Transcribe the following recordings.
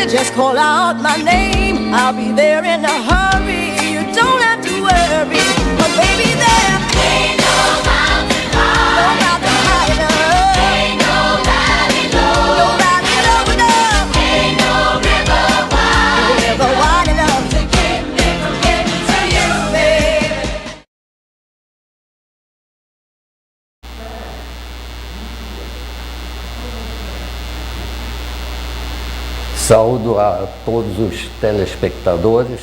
Just call out my name, I'll be there in a hurry. You don't have to worry, but baby, there ain't no mountain high, no mountain high enough, ain't no valley low, no valley low enough, ain't no river wide enough to keep me from getting to you, baby. Saúdo a todos os telespectadores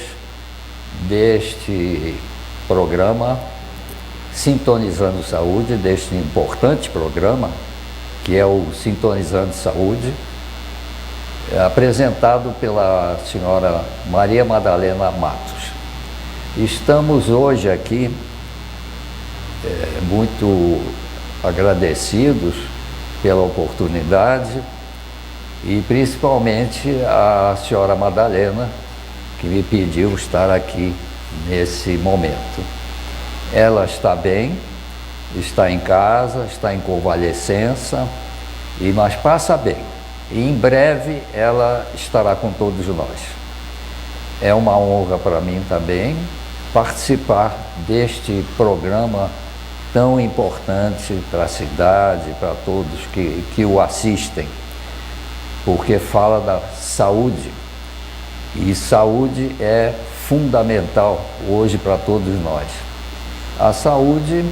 deste programa Sintonizando Saúde, deste importante programa que é o Sintonizando Saúde, apresentado pela senhora Maria Madalena Matos. Estamos hoje aqui muito agradecidos pela oportunidade e principalmente a senhora Madalena, que me pediu estar aqui nesse momento. Ela está bem, está em casa, está em convalescença, mas passa bem. E em breve ela estará com todos nós. É uma honra para mim também participar deste programa tão importante para a cidade, para todos que o assistem, porque fala da saúde, e saúde é fundamental hoje para todos nós. A saúde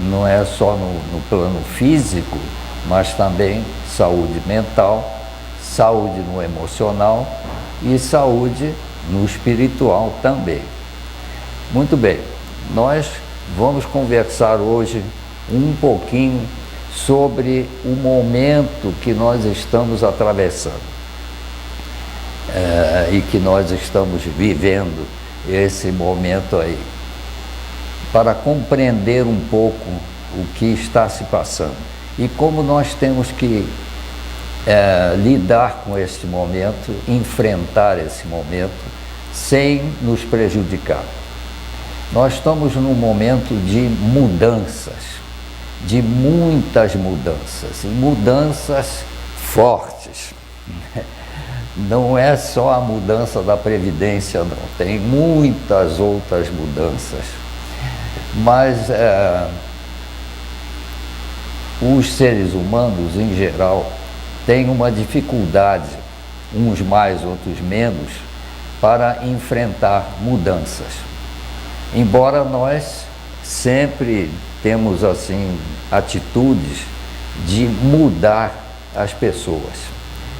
não é só no plano físico, mas também saúde mental, saúde no emocional e saúde no espiritual também. Muito bem, nós vamos conversar hoje um pouquinho sobre o momento que nós estamos atravessando e que nós estamos vivendo esse momento aí, para compreender um pouco o que está se passando e como nós temos que lidar com esse momento, enfrentar esse momento sem nos prejudicar. Nós estamos num momento de mudanças, de muitas mudanças, e mudanças fortes. Não é só a mudança da Previdência, não, tem muitas outras mudanças. Mas os seres humanos, em geral, têm uma dificuldade, uns mais, outros menos, para enfrentar mudanças. Embora nós sempre temos assim atitudes de mudar as pessoas,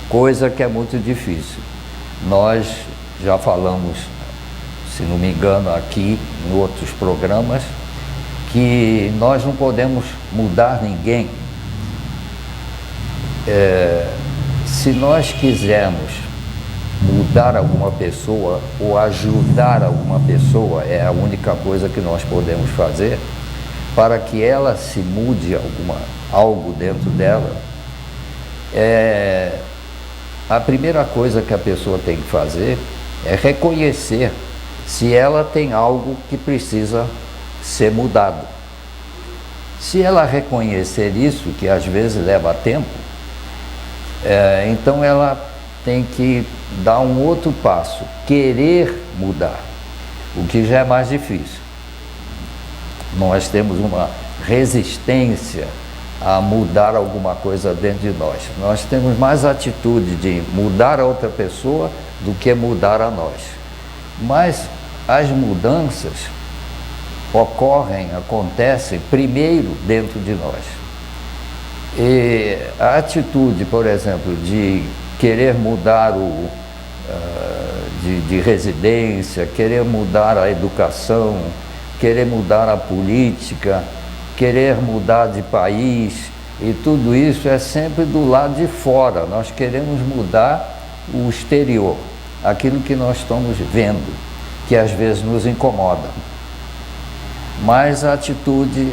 coisa que é muito difícil. Nós já falamos, se não me engano, aqui em outros programas, que nós não podemos mudar ninguém. Se nós quisermos mudar alguma pessoa ou ajudar alguma pessoa, é a única coisa que nós podemos fazer para que ela se mude algo dentro dela. A primeira coisa que a pessoa tem que fazer é reconhecer se ela tem algo que precisa ser mudado. Se ela reconhecer isso, que às vezes leva tempo, então ela tem que dar um outro passo, querer mudar, o que já é mais difícil. Nós temos uma resistência a mudar alguma coisa dentro de nós. Nós temos mais atitude de mudar a outra pessoa do que mudar a nós. Mas as mudanças acontecem primeiro dentro de nós. E a atitude, por exemplo, de querer mudar de residência, querer mudar a educação, querer mudar a política, querer mudar de país, e tudo isso é sempre do lado de fora. Nós queremos mudar o exterior, aquilo que nós estamos vendo, que às vezes nos incomoda. Mas a atitude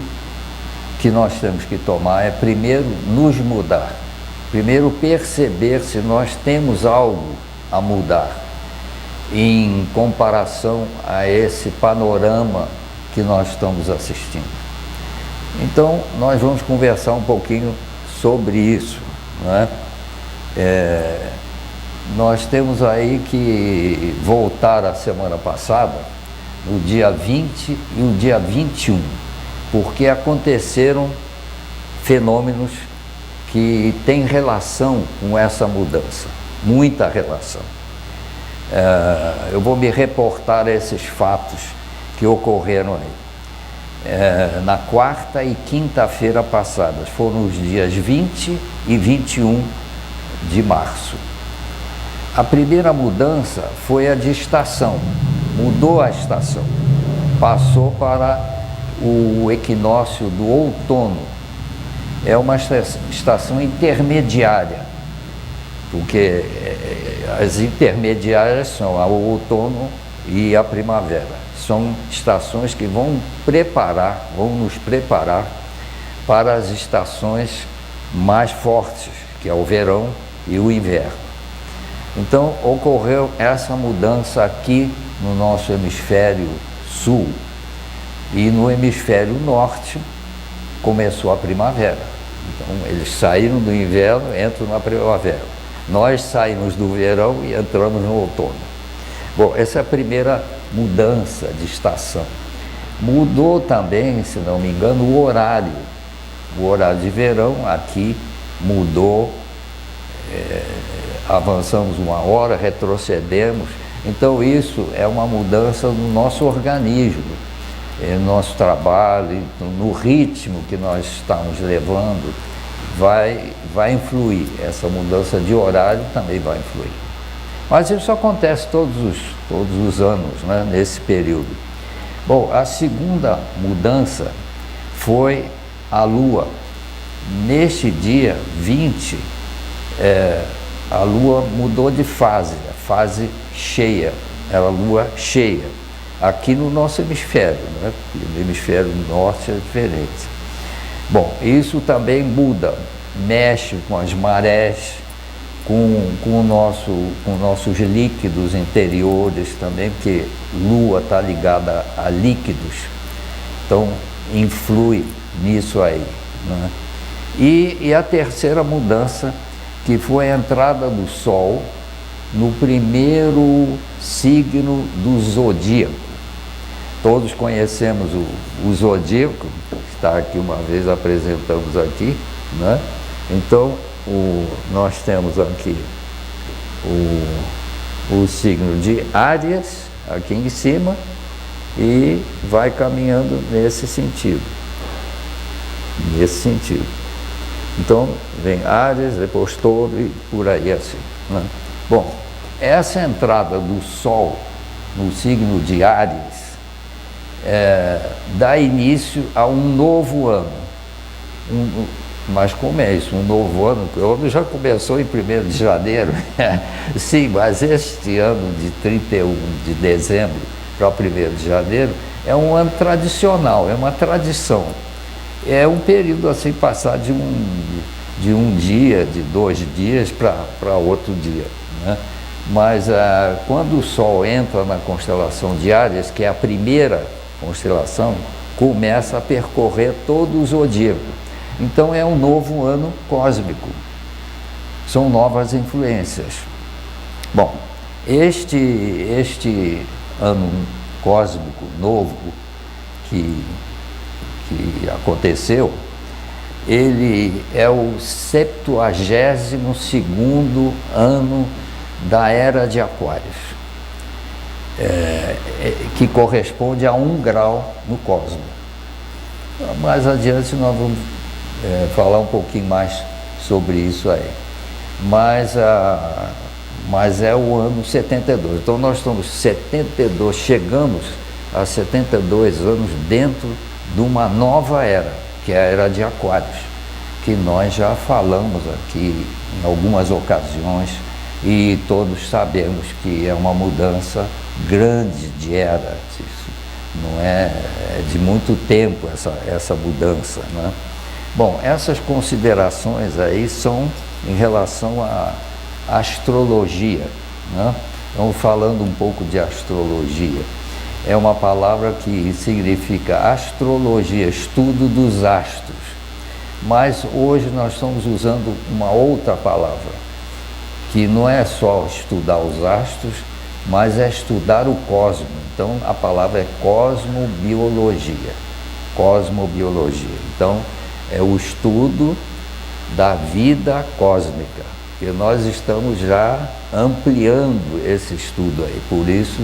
que nós temos que tomar é primeiro nos mudar, primeiro perceber se nós temos algo a mudar em comparação a esse panorama que nós estamos assistindo. Então, nós vamos conversar um pouquinho sobre isso, não é? nós temos aí que voltar a semana passada, no dia 20 e o dia 21, porque aconteceram fenômenos que têm relação com essa mudança, muita relação. Eu vou me reportar a esses fatos que ocorreram aí. Na quarta e quinta-feira passadas, foram os dias 20 e 21 de março. A primeira mudança foi a de estação, mudou a estação, passou para o equinócio do outono. É uma estação intermediária, porque as intermediárias são o outono e a primavera. São estações que vão nos preparar para as estações mais fortes, que é o verão e o inverno. Então, ocorreu essa mudança aqui no nosso hemisfério sul. E no hemisfério norte começou a primavera. Então, eles saíram do inverno e entram na primavera. Nós saímos do verão e entramos no outono. Bom, essa é a primeira mudança de estação. Mudou também, se não me engano, o horário. O horário de verão aqui mudou, avançamos 1 hora, retrocedemos. Então isso é uma mudança no nosso organismo, no nosso trabalho, no ritmo que nós estamos levando, vai influir. Essa mudança de horário também vai influir. Mas isso acontece todos os anos, né, nesse período. Bom, a segunda mudança foi a Lua. Neste dia 20, a Lua mudou de fase, a fase cheia, era a Lua cheia, aqui no nosso hemisfério, né? No hemisfério norte é diferente. Bom, isso também muda, mexe com as marés, com nossos líquidos interiores também, porque Lua está ligada a líquidos, então influi nisso aí, né? E a terceira mudança, que foi a entrada do Sol no primeiro signo do zodíaco. Todos conhecemos o zodíaco, que está aqui uma vez, apresentamos aqui, né? Então, nós temos aqui o signo de Áries, aqui em cima, e vai caminhando nesse sentido. Então, vem Áries, depois Touro e por aí assim, né? Bom, essa entrada do Sol no signo de Áries dá início a um novo ano. Mas como é isso? Um novo ano? O ano já começou em 1º de janeiro. Sim, mas este ano de 31 de dezembro para 1º de janeiro é um ano tradicional, é uma tradição. É um período assim, passar de um dia, de 2 dias para outro dia, né? Mas quando o Sol entra na constelação de Áries, que é a primeira constelação, começa a percorrer todo o zodíaco. Então é um novo ano cósmico, são novas influências. Bom, este ano cósmico novo que aconteceu, ele é o 72º ano da Era de Aquários, que corresponde a 1 grau no cosmos. Mais adiante nós vamos falar um pouquinho mais sobre isso aí. Mas é o ano 72. Então nós estamos 72, chegamos a 72 anos dentro de uma nova era, que é a Era de Aquários, que nós já falamos aqui em algumas ocasiões e todos sabemos que é uma mudança grande de era. Isso não é de muito tempo essa mudança, né? Bom, essas considerações aí são em relação à astrologia, né? Então, falando um pouco de astrologia, é uma palavra que significa astrologia, estudo dos astros. Mas hoje nós estamos usando uma outra palavra, que não é só estudar os astros, mas é estudar o cosmos. Então a palavra é cosmobiologia. Cosmobiologia. Então é o estudo da vida cósmica, que nós estamos já ampliando esse estudo aí. Por isso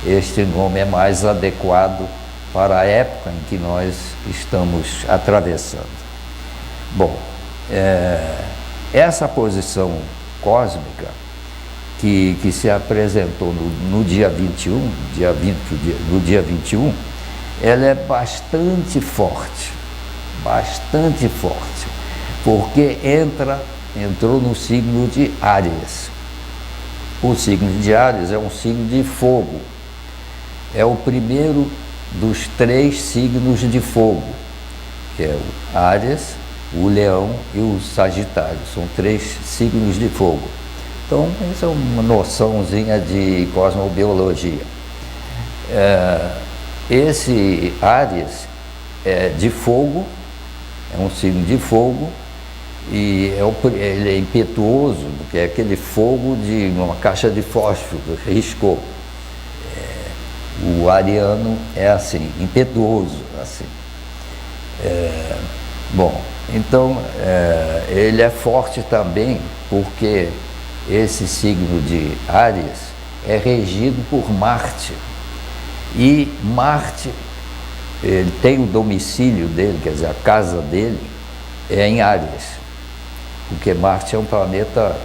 este nome é mais adequado para a época em que nós estamos atravessando. Bom, essa posição cósmica que se apresentou no dia 21, no dia 21, ela é bastante forte, porque entrou no signo de Áries. O signo de Áries é um signo de fogo, é o primeiro dos 3 signos de fogo, que é o Áries, o Leão e o Sagitário. São 3 signos de fogo. Então, essa é uma noçãozinha de cosmobiologia. Esse Áries é de fogo, é um signo de fogo, e ele é impetuoso, porque é aquele fogo de uma caixa de fósforo, riscou. O ariano é assim, impetuoso, assim. Bom, então ele é forte também porque esse signo de Áries é regido por Marte. E Marte, ele tem o domicílio dele, quer dizer, a casa dele é em Áries, porque Marte é um planeta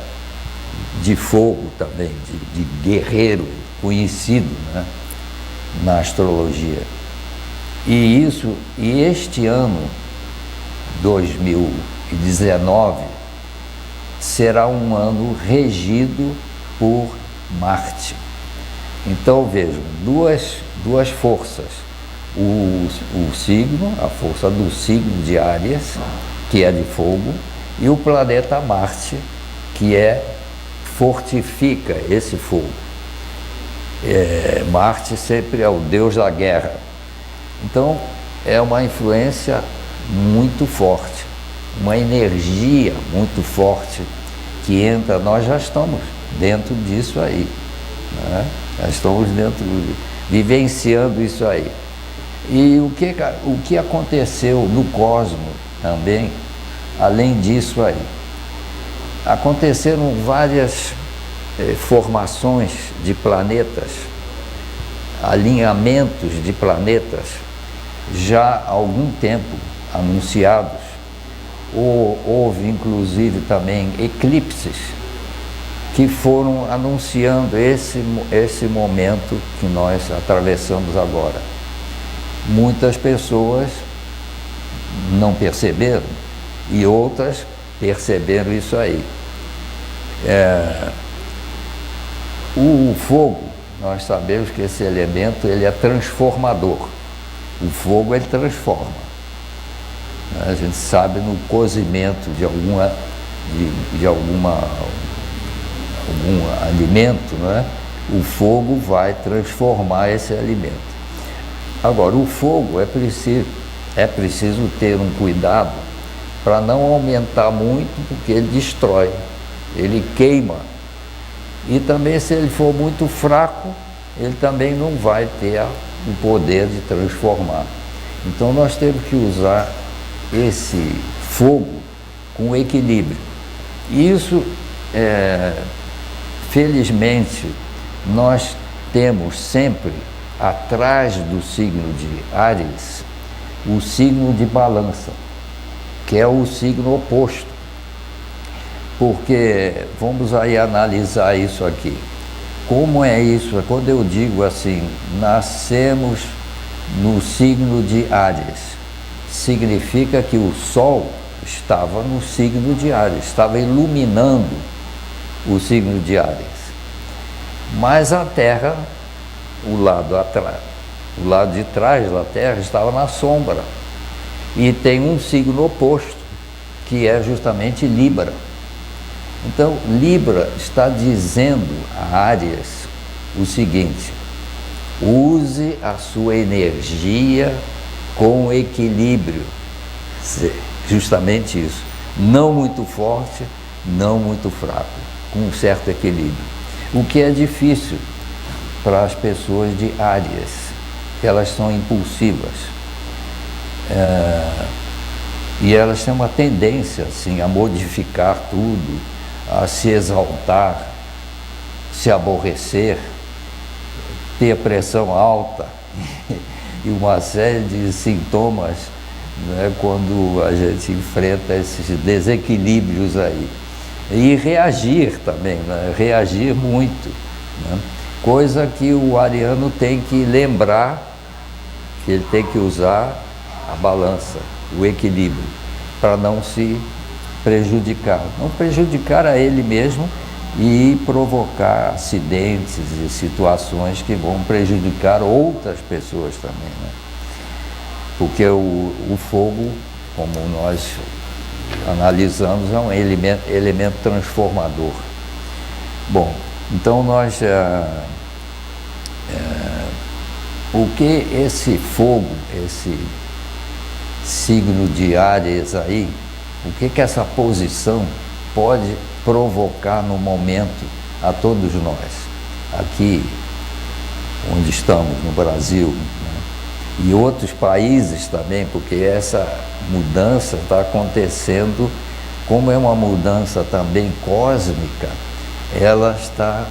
de fogo também, de guerreiro, conhecido, né, na astrologia. E este ano, 2019, será um ano regido por Marte. Então vejam, duas forças, o signo, a força do signo de Áries, que é de fogo, e o planeta Marte, que fortifica esse fogo. Marte sempre é o deus da guerra. Então é uma influência muito forte, uma energia muito forte que entra. Nós já estamos dentro disso aí, né? Já estamos vivenciando isso aí. E o que aconteceu no cosmos também, além disso aí? Aconteceram várias formações de planetas, alinhamentos de planetas, já há algum tempo anunciados. Houve inclusive também eclipses que foram anunciando esse momento que nós atravessamos agora. Muitas pessoas não perceberam e outras perceberam isso aí. O fogo, nós sabemos que esse elemento ele é transformador. O fogo ele transforma. A gente sabe no cozimento de algum alimento, né? O fogo vai transformar esse alimento. Agora, o fogo é preciso ter um cuidado para não aumentar muito, porque ele destrói, ele queima. E também, se ele for muito fraco, ele também não vai ter o poder de transformar. Então nós temos que usar esse fogo com equilíbrio. Isso, felizmente, nós temos sempre atrás do signo de Áries o signo de Balança, que é o signo oposto. Porque vamos aí analisar isso aqui. Como é isso? Quando eu digo assim, nascemos no signo de Áries, significa que o Sol estava no signo de Áries, estava iluminando o signo de Áries. Mas a Terra, o lado de trás da Terra estava na sombra. E tem um signo oposto, que é justamente Libra. Então, Libra está dizendo a Áries o seguinte: use a sua energia com equilíbrio. Justamente isso. Não muito forte, não muito fraco. com um certo equilíbrio. O que é difícil para as pessoas de Áries, que elas são impulsivas. E elas têm uma tendência assim, a modificar tudo, a se exaltar, se aborrecer, ter pressão alta e uma série de sintomas, né, quando a gente enfrenta esses desequilíbrios aí. E reagir também, né, reagir muito, né, coisa que o ariano tem que lembrar que ele tem que usar a balança, o equilíbrio, para não se prejudicar. Não prejudicar a ele mesmo e provocar acidentes e situações que vão prejudicar outras pessoas também, né? Porque o fogo, como nós analisamos, é um elemento transformador. Bom, então nós... o que esse fogo, esse signo de Áries aí, o que essa posição pode provocar no momento a todos nós, aqui onde estamos, no Brasil, né? E outros países também, porque essa mudança está acontecendo, como é uma mudança também cósmica, ela está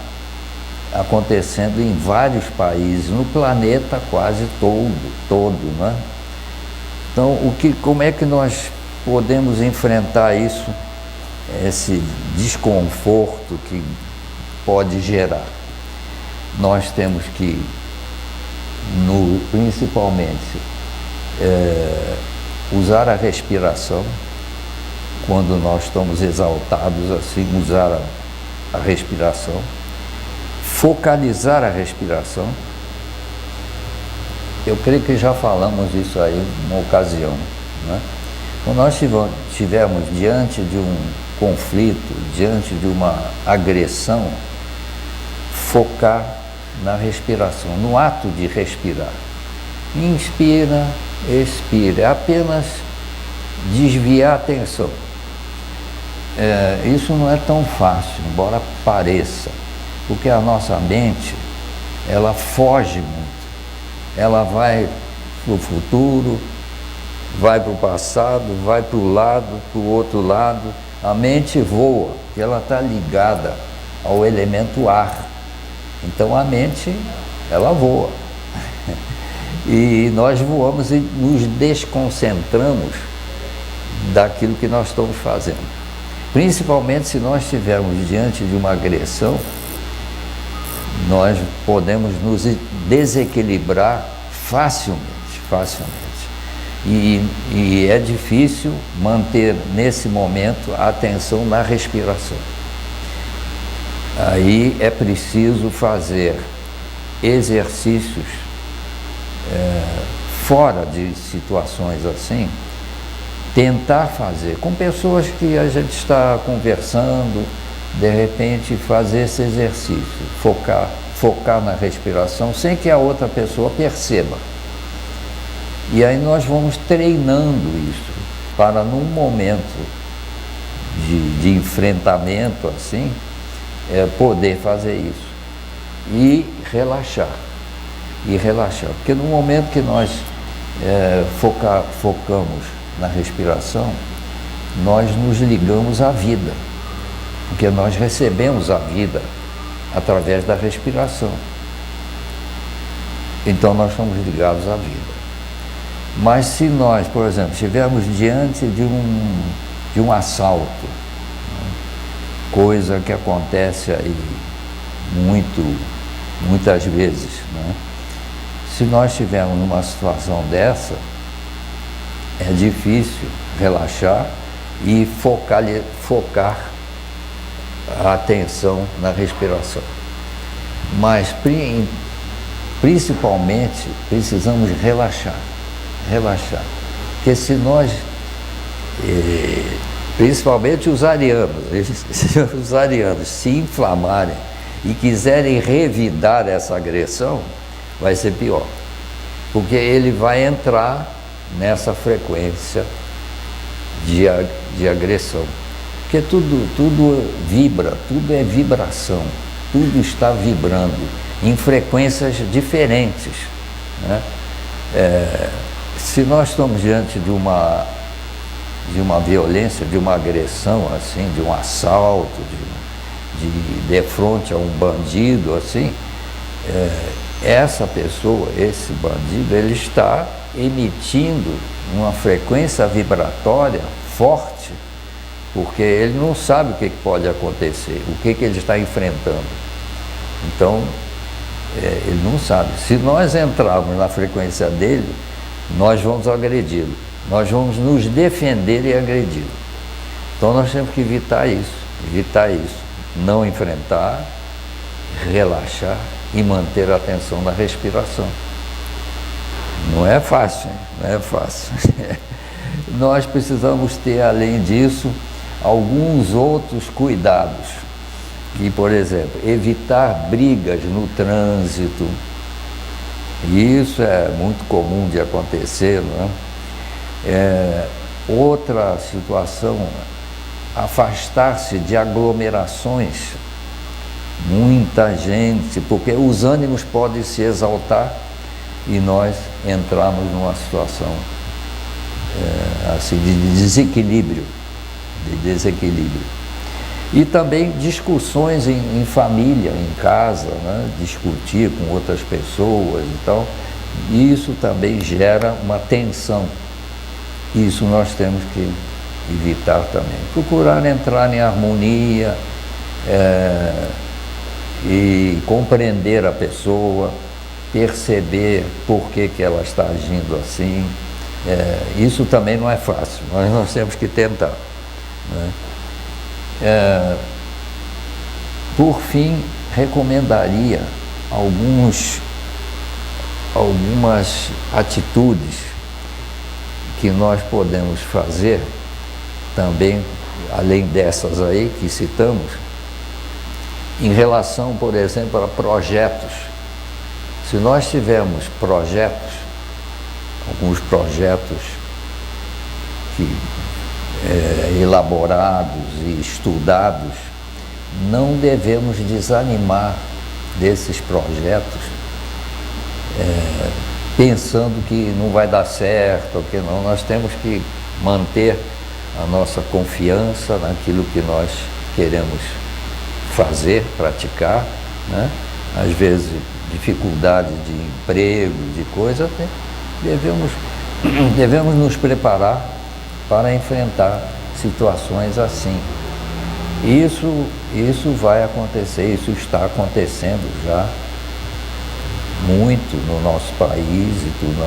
acontecendo em vários países, no planeta quase todo, né? Então, como é que nós podemos enfrentar isso, esse desconforto que pode gerar? Nós temos que, principalmente, usar a respiração. Quando nós estamos exaltados assim, usar a respiração, focalizar a respiração. Eu creio que já falamos isso aí numa ocasião, né? Quando nós estivermos diante de um conflito, diante de uma agressão, focar na respiração, no ato de respirar. Inspira, expira, é apenas desviar a atenção. Isso não é tão fácil, embora pareça, porque a nossa mente, ela foge muito. Ela vai para o futuro, vai para o passado, vai para o lado, para o outro lado. A mente voa, porque ela está ligada ao elemento ar. Então a mente, ela voa. E nós voamos e nos desconcentramos daquilo que nós estamos fazendo. Principalmente se nós estivermos diante de uma agressão, nós podemos nos desequilibrar facilmente. E é difícil manter nesse momento a atenção na respiração. Aí é preciso fazer exercícios fora de situações assim, tentar fazer com pessoas que a gente está conversando, de repente fazer esse exercício, focar na respiração sem que a outra pessoa perceba. E aí nós vamos treinando isso para num momento de enfrentamento assim, poder fazer isso e relaxar, porque no momento que nós focamos na respiração, nós nos ligamos à vida, porque nós recebemos a vida através da respiração. Então nós estamos ligados à vida. Mas se nós, por exemplo, estivermos diante de um assalto, coisa que acontece aí muitas vezes, né? Se nós estivermos numa situação dessa, é difícil relaxar e focar a atenção na respiração. Mas principalmente precisamos relaxar. Porque se nós, principalmente os arianos, se inflamarem e quiserem revidar essa agressão, vai ser pior. Porque ele vai entrar nessa frequência de agressão. Porque tudo vibra, tudo é vibração, tudo está vibrando em frequências diferentes, né? Se nós estamos diante de uma violência, de uma agressão, assim, de um assalto, de defronte a um bandido, assim, essa pessoa, esse bandido, ele está emitindo uma frequência vibratória forte, porque ele não sabe o que pode acontecer, o que ele está enfrentando. Então, ele não sabe. Se nós entrarmos na frequência dele, nós vamos agredi-lo, nós vamos nos defender e agredi-lo. Então nós temos que evitar isso, não enfrentar, relaxar e manter a atenção na respiração. Não é fácil, hein? Não é fácil. Nós precisamos ter, além disso, alguns outros cuidados, que, por exemplo, evitar brigas no trânsito. E isso é muito comum de acontecer, não é? Outra situação, afastar-se de aglomerações, muita gente, porque os ânimos podem se exaltar e nós entramos numa situação assim, de desequilíbrio. E também discussões em família, em casa, né? Discutir com outras pessoas e tal. Isso também gera uma tensão. Isso nós temos que evitar também. Procurar entrar em harmonia e compreender a pessoa, perceber por que ela está agindo assim. Isso também não é fácil, mas nós temos que tentar, né? Por fim, recomendaria algumas atitudes que nós podemos fazer também, além dessas aí que citamos, em relação, por exemplo, a projetos. Se nós tivermos projetos, alguns projetos elaborados e estudados, não devemos desanimar desses projetos pensando que não vai dar certo, ou que não. Nós temos que manter a nossa confiança naquilo que nós queremos fazer, praticar, né? Às vezes dificuldade de emprego, de coisa, devemos nos preparar para enfrentar situações assim. Isso vai acontecer, isso está acontecendo já muito no nosso país e tudo.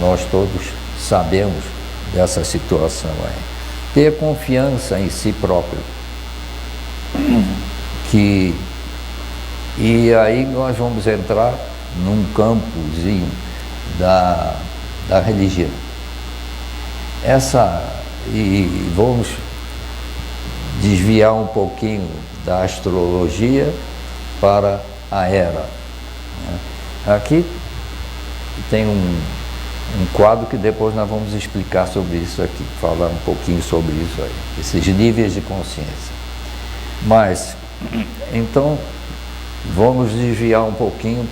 Nós todos sabemos dessa situação aí. Ter confiança em si próprio. E aí nós vamos entrar num campozinho da religião. E vamos desviar um pouquinho da astrologia para a era, né? Aqui tem um quadro que depois nós vamos explicar sobre isso aqui, falar um pouquinho sobre isso aí, esses níveis de consciência. Mas, então, vamos desviar um pouquinho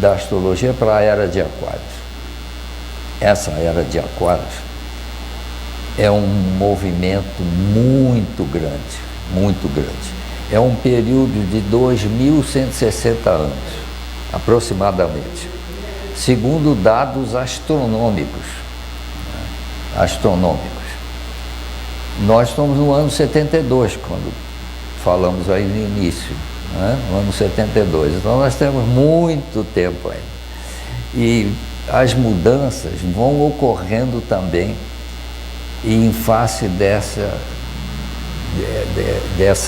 da astrologia para a era de Aquários. Essa era de Aquários é um movimento muito grande, muito grande. É um período de 2.160 anos, aproximadamente, segundo dados astronômicos. Nós estamos no ano 72, quando falamos aí no início, né? No ano 72. Então nós temos muito tempo ainda. E as mudanças vão ocorrendo também em face dessa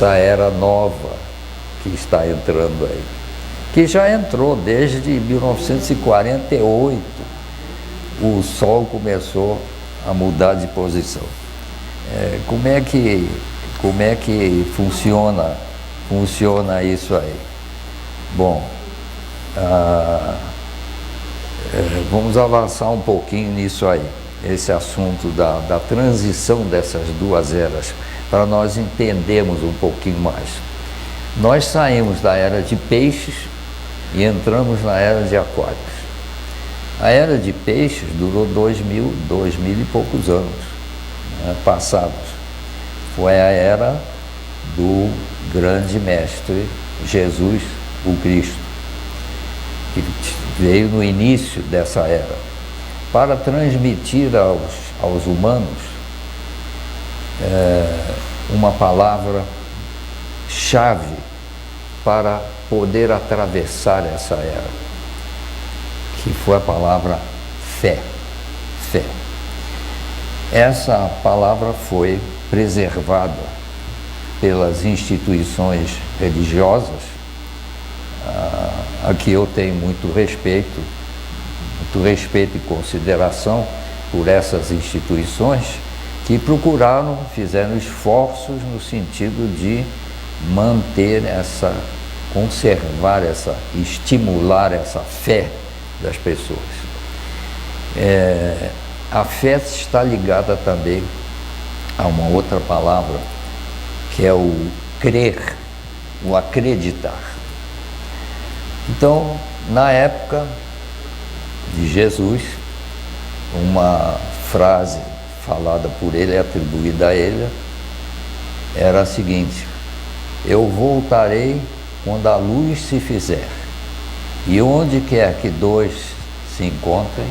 era nova que está entrando aí, que já entrou desde 1948, o Sol começou a mudar de posição. Como é que funciona isso aí? Bom, vamos avançar um pouquinho nisso aí, esse assunto da transição dessas duas eras para nós entendermos um pouquinho mais. Nós saímos da era de peixes e entramos na era de aquários. A era de peixes durou 2000 e poucos anos, né, passados. Foi a era do grande mestre Jesus, o Cristo, que veio no início dessa era, para transmitir aos humanos uma palavra-chave para poder atravessar essa era, que foi a palavra fé. Fé. Essa palavra foi preservada pelas instituições religiosas, a que eu tenho muito respeito e consideração por essas instituições, que fizeram esforços no sentido de conservar estimular essa fé das pessoas. A fé está ligada também a uma outra palavra, que é o crer, o acreditar. Então, na época de Jesus, uma frase falada por ele, atribuída a ele, era a seguinte: eu voltarei quando a luz se fizer, e onde quer que dois se encontrem,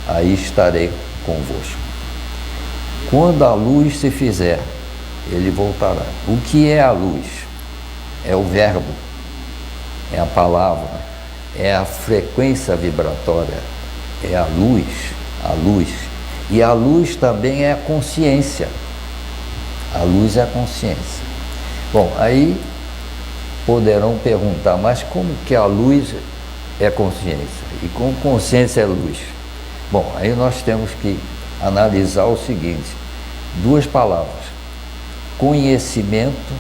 aí estarei convosco. Quando a luz se fizer, ele voltará. O que é a luz? É o verbo, é a palavra, é a frequência vibratória, é a luz. E a luz também é a consciência. A luz é a consciência. Bom, aí poderão perguntar, mas como que a luz é consciência? E como consciência é luz? Bom, aí nós temos que analisar o seguinte: duas palavras, conhecimento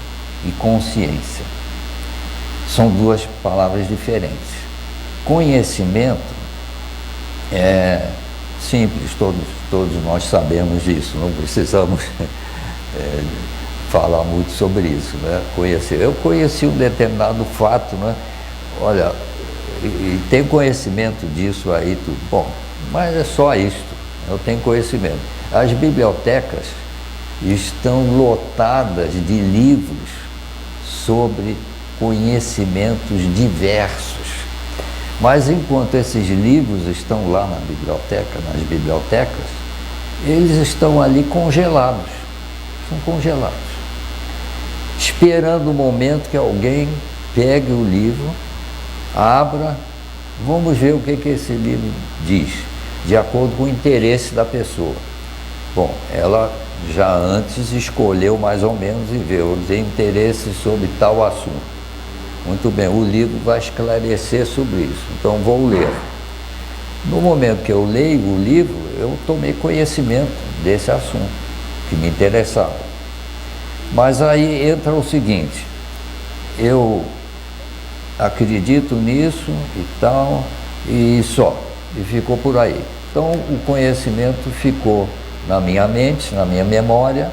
e consciência. São duas palavras diferentes. Conhecimento é simples, todos nós sabemos disso, não precisamos falar muito sobre isso, né? Eu conheci um determinado fato, né? Olha, e tenho conhecimento disso aí, tudo. Bom, mas é só isto, eu tenho conhecimento. As bibliotecas estão lotadas de livros sobre conhecimentos diversos. Mas enquanto esses livros estão lá nas bibliotecas, eles estão ali congelados, esperando o momento que alguém pegue o livro, abra, vamos ver o que esse livro diz, de acordo com o interesse da pessoa. Bom, ela já antes escolheu mais ou menos e vê, eu tenho interesse sobre tal assunto. Muito bem, o livro vai esclarecer sobre isso, então vou ler. No momento que eu leio o livro, eu tomei conhecimento desse assunto, que me interessava. Mas aí entra o seguinte: eu acredito nisso e tal, e só, e ficou por aí. Então o conhecimento ficou na minha mente, na minha memória,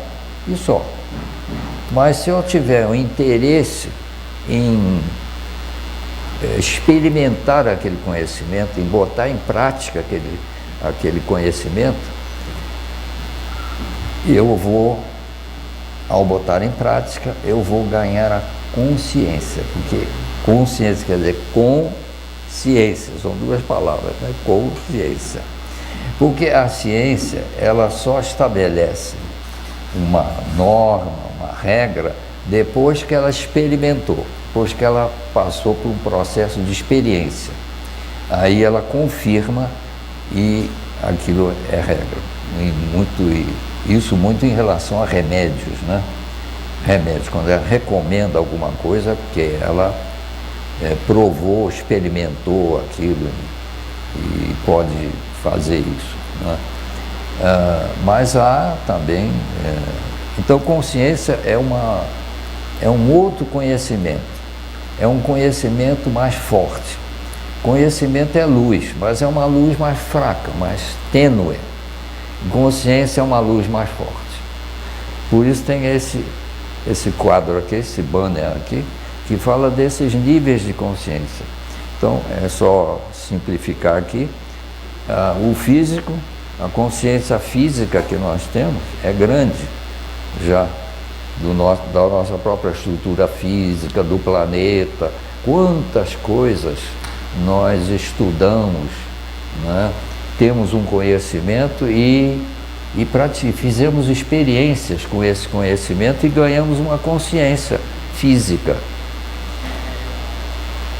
e só. Mas se eu tiver um interesse em experimentar aquele conhecimento, em botar em prática aquele conhecimento, ao botar em prática, eu vou ganhar a consciência, porque consciência quer dizer consciência, são duas palavras, né? Consciência. Porque a ciência, ela só estabelece uma norma, uma regra, depois que ela experimentou, depois que ela passou por um processo de experiência. Aí ela confirma e aquilo é regra. Isso muito em relação a remédios, né? Remédios, quando ela recomenda alguma coisa, porque ela provou, experimentou aquilo e pode fazer isso, né? Mas há também... então, consciência é um outro conhecimento, é um conhecimento mais forte. Conhecimento é luz, mas é uma luz mais fraca, mais tênue. Consciência é uma luz mais forte. Por isso tem esse quadro aqui, esse banner aqui, que fala desses níveis de consciência. Então, é só simplificar aqui. O físico, a consciência física que nós temos é grande já, da nossa própria estrutura física, do planeta. Quantas coisas nós estudamos, né? Temos um conhecimento e fizemos experiências com esse conhecimento e ganhamos uma consciência física.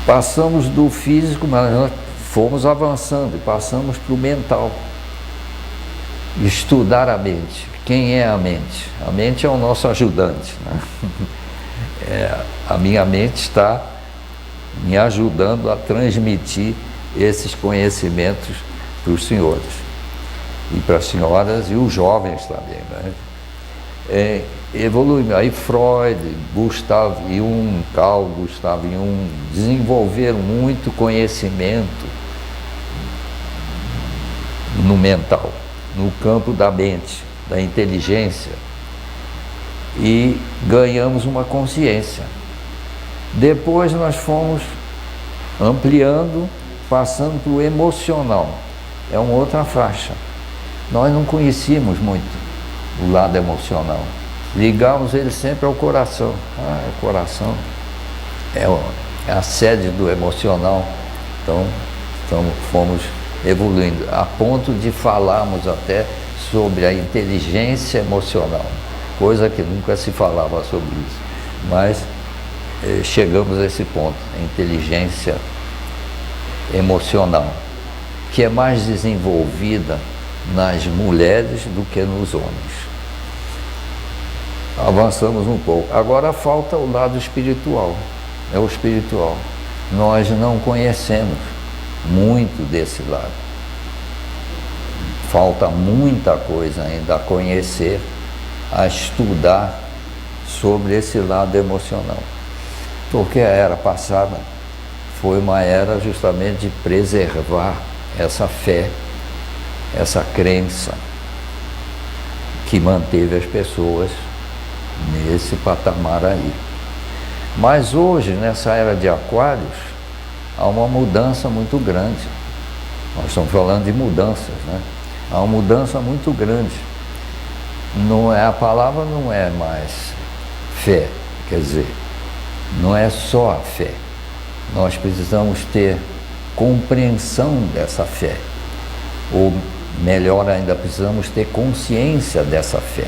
Passamos do físico, mas nós fomos avançando e passamos para o mental. Estudar a mente. Quem é a mente? A mente é o nosso ajudante, né? A minha mente está me ajudando a transmitir esses conhecimentos para os senhores e para as senhoras e os jovens também, né? Evoluindo. Aí Freud, Gustav Jung, Carl Gustav Jung desenvolveram muito conhecimento no mental, no campo da mente, da inteligência, e ganhamos uma consciência. Depois nós fomos ampliando, passando para o emocional. É uma outra faixa. Nós não conhecíamos muito o lado emocional. Ligamos ele sempre ao coração. O coração é a sede do emocional. Então fomos evoluindo, a ponto de falarmos até sobre a inteligência emocional, coisa que nunca se falava sobre isso. Mas chegamos a esse ponto, a inteligência emocional, que é mais desenvolvida nas mulheres do que nos homens. Avançamos um pouco. Agora falta o lado espiritual. É o espiritual. Nós não conhecemos muito desse lado. Falta muita coisa ainda a conhecer, a estudar sobre esse lado emocional. Porque a era passada foi uma era justamente de preservar essa fé, essa crença que manteve as pessoas nesse patamar aí. Mas hoje, nessa era de Aquários, há uma mudança muito grande. Nós estamos falando de mudanças, né? Há uma mudança muito grande. A palavra não é mais fé, quer dizer, não é só a fé. Nós precisamos ter compreensão dessa fé. Ou melhor ainda, precisamos ter consciência dessa fé.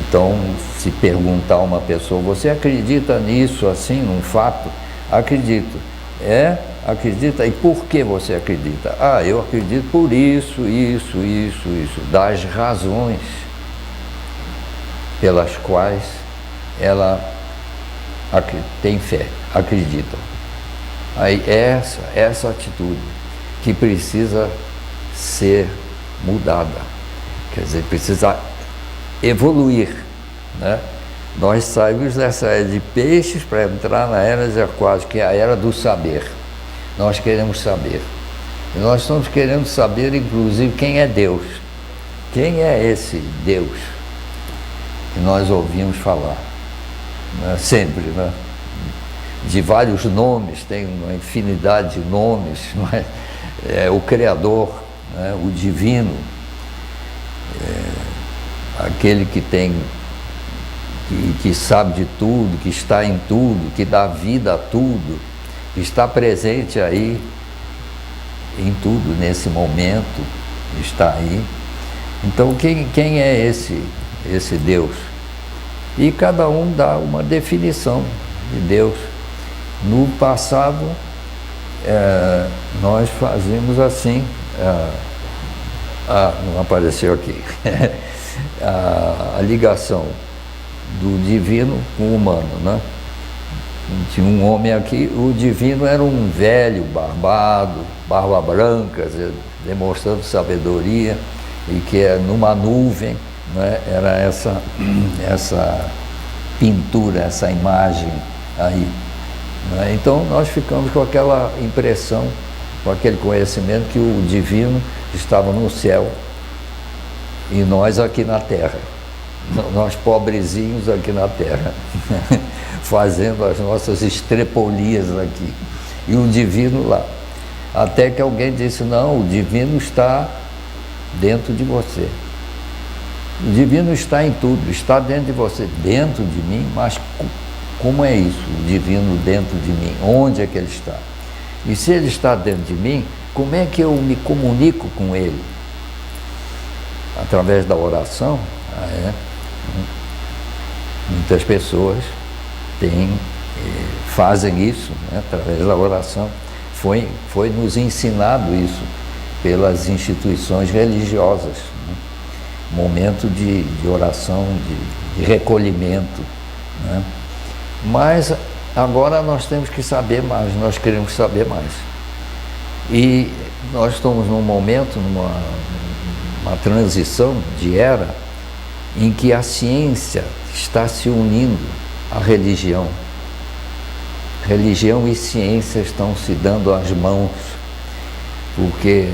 Então, se perguntar a uma pessoa, você acredita nisso, assim, num fato? Acredito. Acredita. E por que você acredita? Eu acredito por isso. Das razões pelas quais ela tem fé, acredita. Aí essa atitude que precisa ser mudada, quer dizer, precisa evoluir, né? Nós saímos dessa era de peixes para entrar na era de Aquários, que é a era do saber. Nós queremos saber. E nós estamos querendo saber, inclusive, quem é Deus. Quem é esse Deus que nós ouvimos falar, né? Sempre, né? De vários nomes, tem uma infinidade de nomes, mas o Criador, né? O Divino, aquele que tem, que sabe de tudo, que está em tudo, que dá vida a tudo, que está presente aí em tudo, nesse momento, está aí. Então, quem é esse Deus? E cada um dá uma definição de Deus. No passado, nós fazíamos assim, não apareceu aqui, a ligação do divino com o humano, né? Tinha um homem aqui, o divino era um velho, barbado, barba branca, demonstrando sabedoria, e que numa nuvem, né, era essa pintura, essa imagem aí, né? Então nós ficamos com aquela impressão, com aquele conhecimento que o divino estava no céu e nós aqui na terra. nós pobrezinhos aqui na Terra, fazendo as nossas estrepolias aqui, e o divino lá. Até que alguém disse, não, o divino está dentro de você. O divino está em tudo, está dentro de você, dentro de mim, mas como é isso, o divino dentro de mim? Onde é que ele está? E se ele está dentro de mim, como é que eu me comunico com ele? Através da oração? Muitas pessoas fazem isso, né, através da oração. Foi nos ensinado isso pelas instituições religiosas, né? Momento de oração, de recolhimento, né? Mas agora nós temos que saber mais, nós queremos saber mais. E nós estamos num momento, numa transição de era em que a ciência está se unindo à religião. Religião e ciência estão se dando as mãos, porque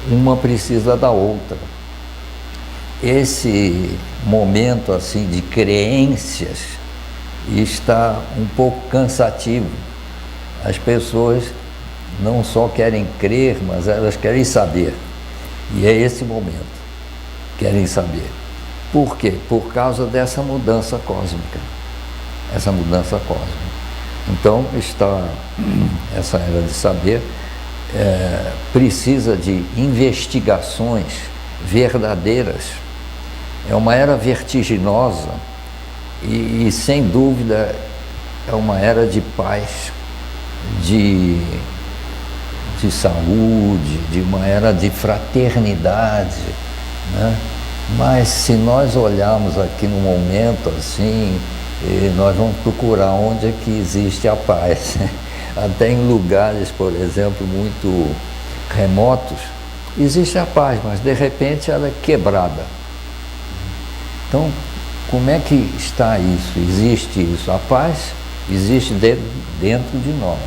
uma precisa da outra. Esse momento assim de crenças está um pouco cansativo. As pessoas não só querem crer, mas elas querem saber. E é esse momento. Querem saber. Por quê? Por causa dessa mudança cósmica. Essa mudança cósmica. Então, essa era de saber precisa de investigações verdadeiras. É uma era vertiginosa e sem dúvida, é uma era de paz, de saúde, de uma era de fraternidade, né? Mas se nós olharmos aqui no momento assim, nós vamos procurar onde é que existe a paz. Até em lugares, por exemplo, muito remotos, existe a paz, mas de repente ela é quebrada. Então, como é que está isso? Existe isso? A paz existe dentro de nós.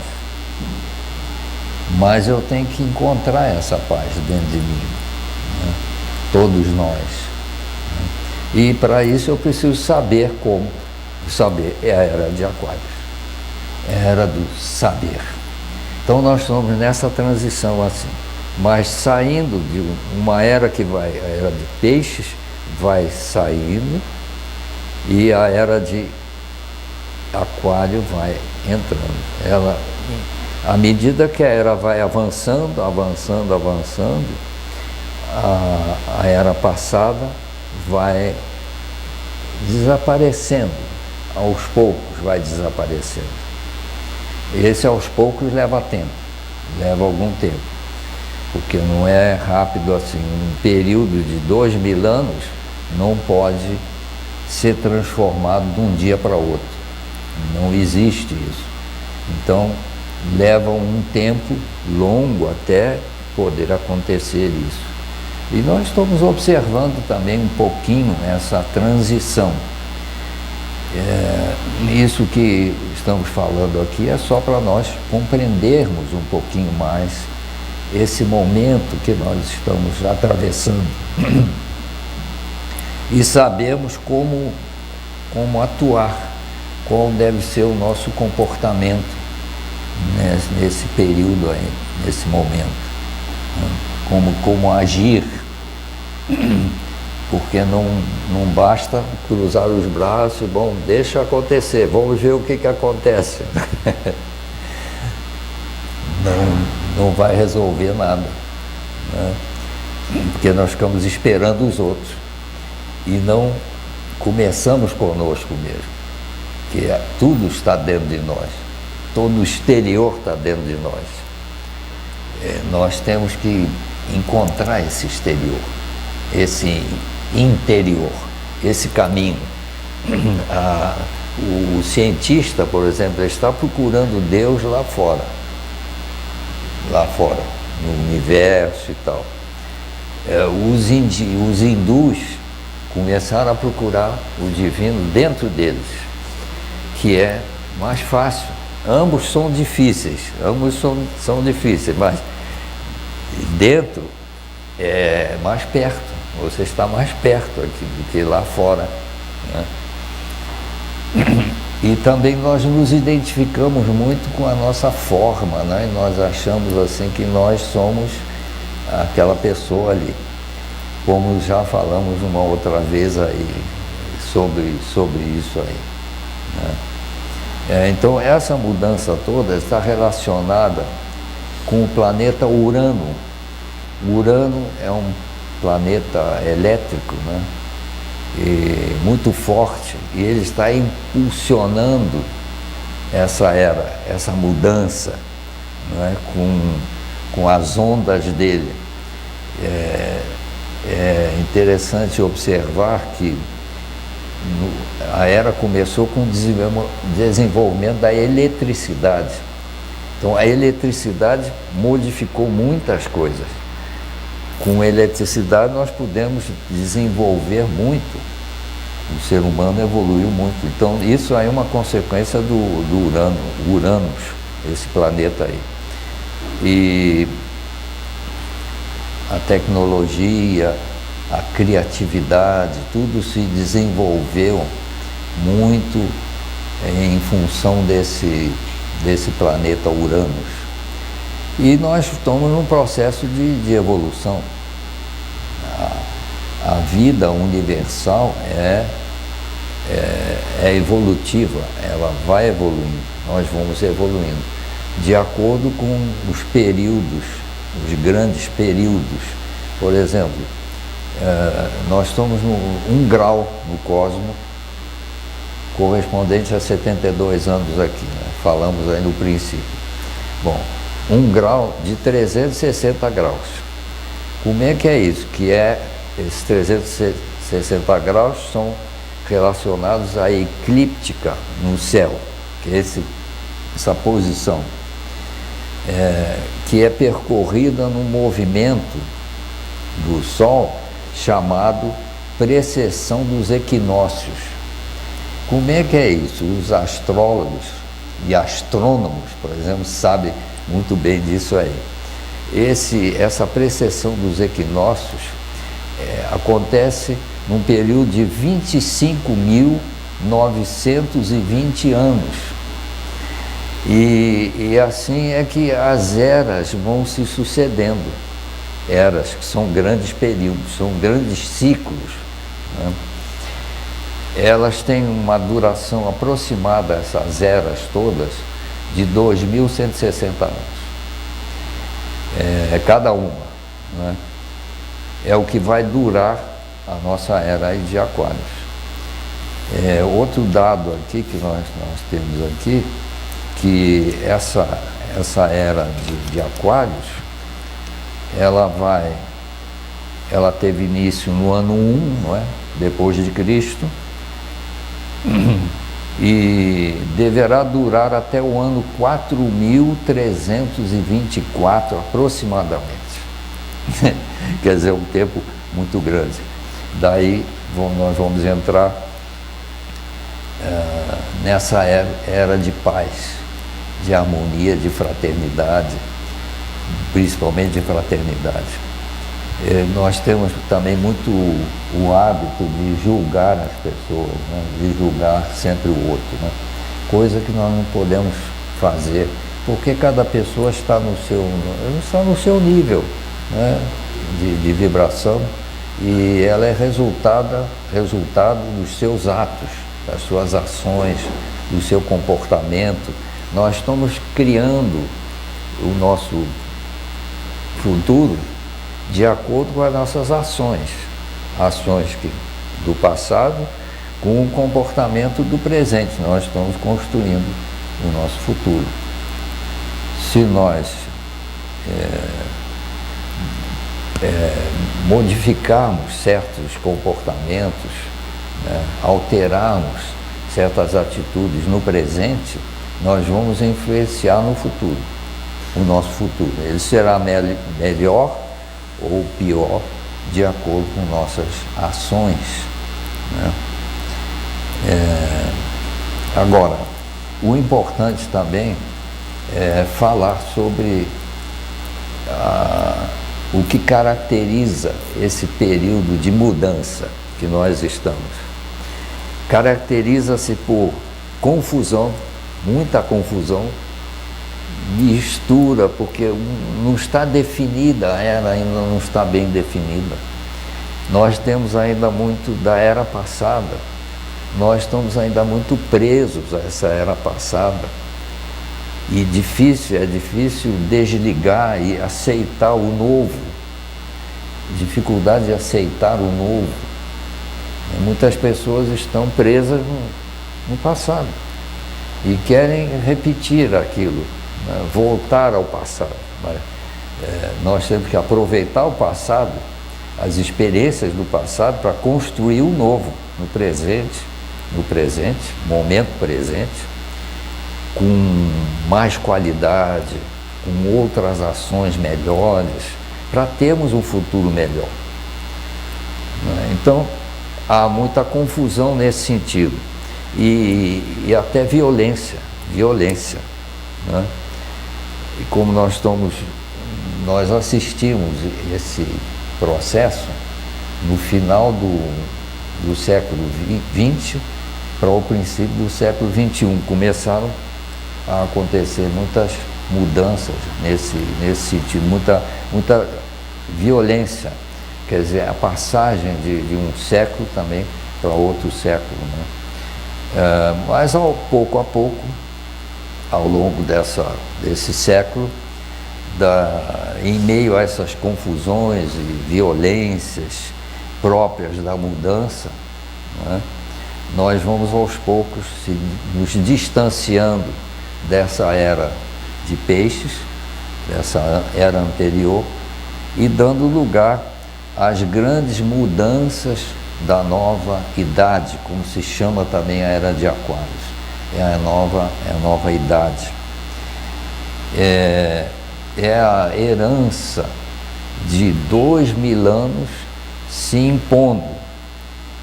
Mas eu tenho que encontrar essa paz dentro de mim, né? Todos nós. Né? E para isso eu preciso saber como. Saber é a era de Aquários, é a era do saber. Então nós estamos nessa transição assim, mas saindo de uma era que a era de Peixes vai saindo e a era de Aquário vai entrando. Ela, à medida que a era vai avançando, a era passada vai desaparecendo. Aos poucos vai desaparecendo. Esse aos poucos leva tempo, leva algum tempo, porque não é rápido assim. Um período de 2000 anos não pode ser transformado de um dia para outro. Não existe isso. Então, leva um tempo longo até poder acontecer isso. E nós estamos observando também um pouquinho essa transição. Isso que estamos falando aqui é só para nós compreendermos um pouquinho mais esse momento que nós estamos atravessando e sabemos como atuar, qual deve ser o nosso comportamento nesse período aí, nesse momento, né? Como agir. Porque não basta cruzar os braços, bom, deixa acontecer, vamos ver o que acontece. Não vai resolver nada, né? Porque nós ficamos esperando os outros e não começamos conosco mesmo, que tudo está dentro de nós, todo o exterior está dentro de nós. Nós temos que encontrar esse exterior, esse interior, esse caminho. O cientista, por exemplo, está procurando Deus lá fora, no universo e tal. Os hindus começaram a procurar o divino dentro deles, que é mais fácil. Ambos são difíceis, são difíceis, mas dentro é mais perto. Você está mais perto aqui do que lá fora, né? E também nós nos identificamos muito com a nossa forma, né? E nós achamos assim que nós somos aquela pessoa ali, como já falamos uma outra vez aí sobre isso aí, né? Então essa mudança toda está relacionada com o planeta Urano. Urano é um planeta elétrico, né? E muito forte, e ele está impulsionando essa mudança, né? com as ondas dele. É interessante observar que a era começou com o desenvolvimento da eletricidade. Então a eletricidade modificou muitas coisas. Com eletricidade nós pudemos desenvolver muito, o ser humano evoluiu muito. Então isso aí é uma consequência do Uranus, esse planeta aí. E a tecnologia, a criatividade, tudo se desenvolveu muito em função desse planeta Uranus. E nós estamos num processo de evolução. A vida universal é evolutiva, ela vai evoluindo, nós vamos evoluindo, de acordo com os períodos, os grandes períodos. Por exemplo, nós estamos num 1 grau no cosmos, correspondente a 72 anos aqui, né? Falamos aí no princípio. Bom, 1 grau de 360 graus. Como é que é isso? Que esses 360 graus são relacionados à eclíptica no céu, que é essa posição, que é percorrida no movimento do Sol chamado precessão dos equinócios. Como é que é isso? Os astrólogos e astrônomos, por exemplo, sabem muito bem disso aí. Essa precessão dos equinócios acontece num período de 25.920 anos. E assim é que as eras vão se sucedendo. Eras que são grandes períodos, são grandes ciclos, né? Elas têm uma duração aproximada, essas eras todas, de 2.160 anos. Cada uma, né? É o que vai durar a nossa era aí de Aquários. Outro dado aqui que nós temos aqui, que essa era de Aquários, ela teve início no ano 1, não é? Depois de Cristo, e deverá durar até o ano 4.324 aproximadamente. Quer dizer, um tempo muito grande. Daí nós vamos entrar nessa era de paz, de harmonia, de fraternidade, principalmente de fraternidade. Nós temos também muito o hábito de julgar as pessoas, né? De julgar sempre o outro, né? Coisa que nós não podemos fazer, porque cada pessoa está no seu nível, né? de vibração, e ela é resultado dos seus atos, das suas ações, do seu comportamento. Nós estamos criando o nosso futuro de acordo com as nossas ações do passado, com o comportamento do presente. Nós estamos construindo o nosso futuro. Se nós modificarmos certos comportamentos, né, alterarmos certas atitudes no presente, nós vamos influenciar no futuro, o nosso futuro. Ele será melhor ou pior de acordo com nossas ações, né? Agora, o importante também é falar sobre o que caracteriza esse período de mudança que nós estamos? Caracteriza-se por confusão, muita confusão, mistura, porque não está definida, a era ainda não está bem definida. Nós temos ainda muito da era passada, nós estamos ainda muito presos a essa era passada. E é difícil desligar e aceitar o novo, dificuldade de aceitar o novo. E muitas pessoas estão presas no passado e querem repetir aquilo, né? Voltar ao passado. Mas, nós temos que aproveitar o passado, as experiências do passado, para construir o novo no presente, momento presente, com mais qualidade, com outras ações melhores, para termos um futuro melhor. Então, há muita confusão nesse sentido, e até violência, né? E como nós assistimos esse processo no final do século XX para o princípio do século XXI, começaram a acontecer muitas mudanças nesse sentido, muita violência, quer dizer, a passagem de um século também para outro século, né? Mas pouco a pouco, ao longo desse século, em meio a essas confusões e violências próprias da mudança, né, nós vamos aos poucos nos distanciando dessa era de peixes, dessa era anterior, e dando lugar às grandes mudanças da nova idade, como se chama também a era de Aquários. É a nova idade. É a herança de 2000 anos se impondo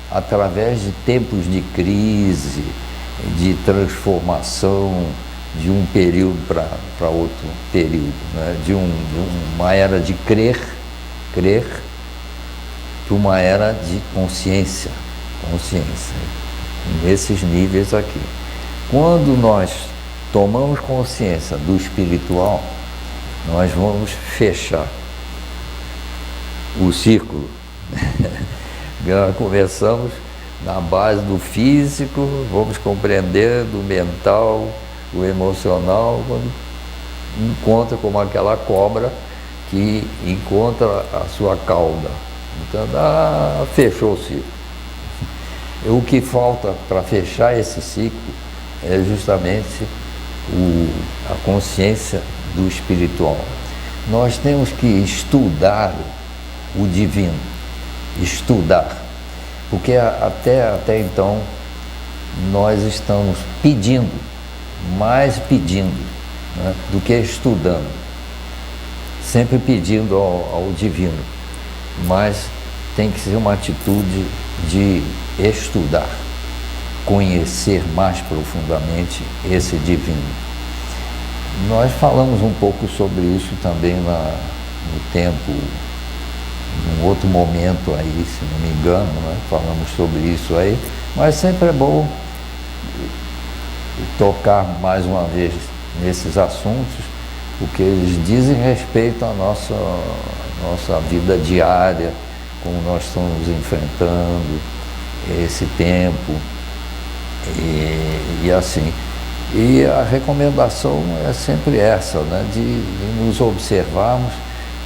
através de tempos de crise, de transformação de um período para outro período, né? de uma era de crer para uma era de consciência, nesses níveis aqui. Quando nós tomamos consciência do espiritual, nós vamos fechar o círculo. Nós começamos na base do físico, vamos compreender do mental, o emocional, quando encontra como aquela cobra que encontra a sua cauda. Então, fechou o ciclo. O que falta para fechar esse ciclo é justamente a consciência do espiritual. Nós temos que estudar o divino, porque até então nós estamos mais pedindo, né, do que estudando, sempre pedindo ao divino, mas tem que ser uma atitude de estudar, conhecer mais profundamente esse divino. Nós falamos um pouco sobre isso também no tempo, num outro momento aí, se não me engano, né? Falamos sobre isso aí, mas sempre é bom tocar mais uma vez nesses assuntos, porque eles dizem respeito à nossa vida diária, como nós estamos enfrentando esse tempo, e assim. E a recomendação é sempre essa, né? de nos observarmos,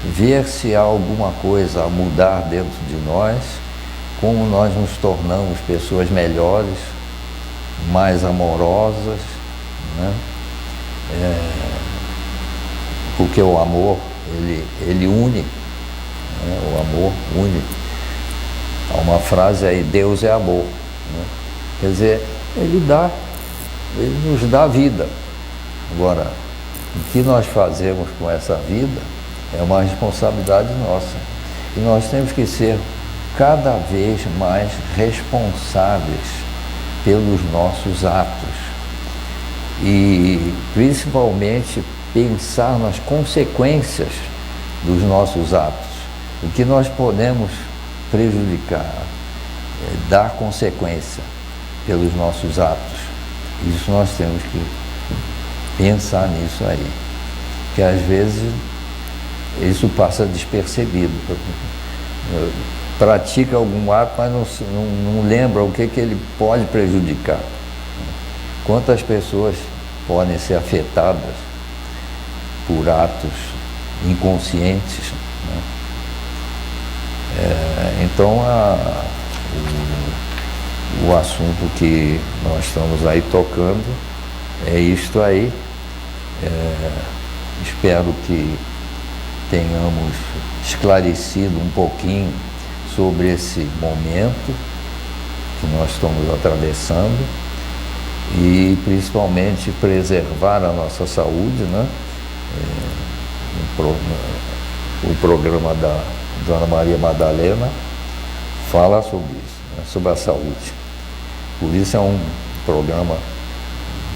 ver se há alguma coisa a mudar dentro de nós, como nós nos tornamos pessoas melhores, mais amorosas, né? Porque o amor, ele une, né? O amor une. Há uma frase aí, Deus é amor, né? Quer dizer, Ele nos dá vida. Agora, o que nós fazemos com essa vida é uma responsabilidade nossa. E nós temos que ser cada vez mais responsáveis pelos nossos atos. E, principalmente, pensar nas consequências dos nossos atos. O que nós podemos prejudicar, dar consequência pelos nossos atos, isso nós temos que pensar nisso aí. Que às vezes isso passa despercebido. Pratica algum ato, mas não lembra o que ele pode prejudicar. Quantas pessoas podem ser afetadas por atos inconscientes, né? Então, o assunto que nós estamos aí tocando é isto aí. Espero que tenhamos esclarecido um pouquinho sobre esse momento que nós estamos atravessando e principalmente preservar a nossa saúde, né? O programa da Dona Maria Madalena fala sobre isso, né? Sobre a saúde. Por isso é um programa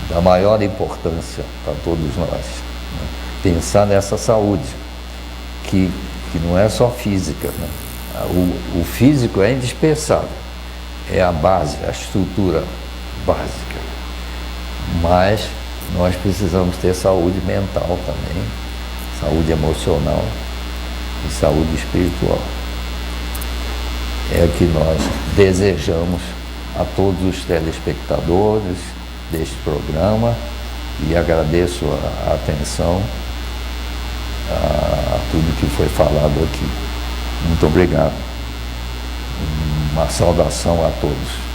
da maior importância para todos nós, né? Pensar nessa saúde, que não é só física, né? O físico é indispensável, é a base, a estrutura básica, mas nós precisamos ter saúde mental também, saúde emocional e saúde espiritual. É o que nós desejamos a todos os telespectadores deste programa e agradeço a atenção a tudo que foi falado aqui. Muito obrigado. Uma saudação a todos.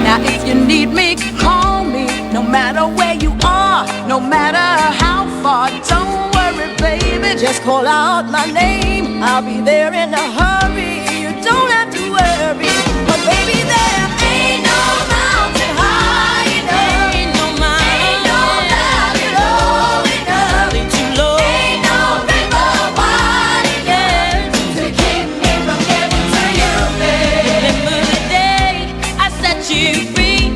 Now if you need me, call me. No matter where you are, no matter how far. Don't worry, baby, just call out my name. I'll be there in a hurry. You don't have to worry, but baby, there ain't no mountain high enough. Ain't no valley low enough. Too low. Ain't no river wide enough to keep me from getting to you, baby. Remember the day I set you free.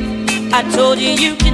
I told you you could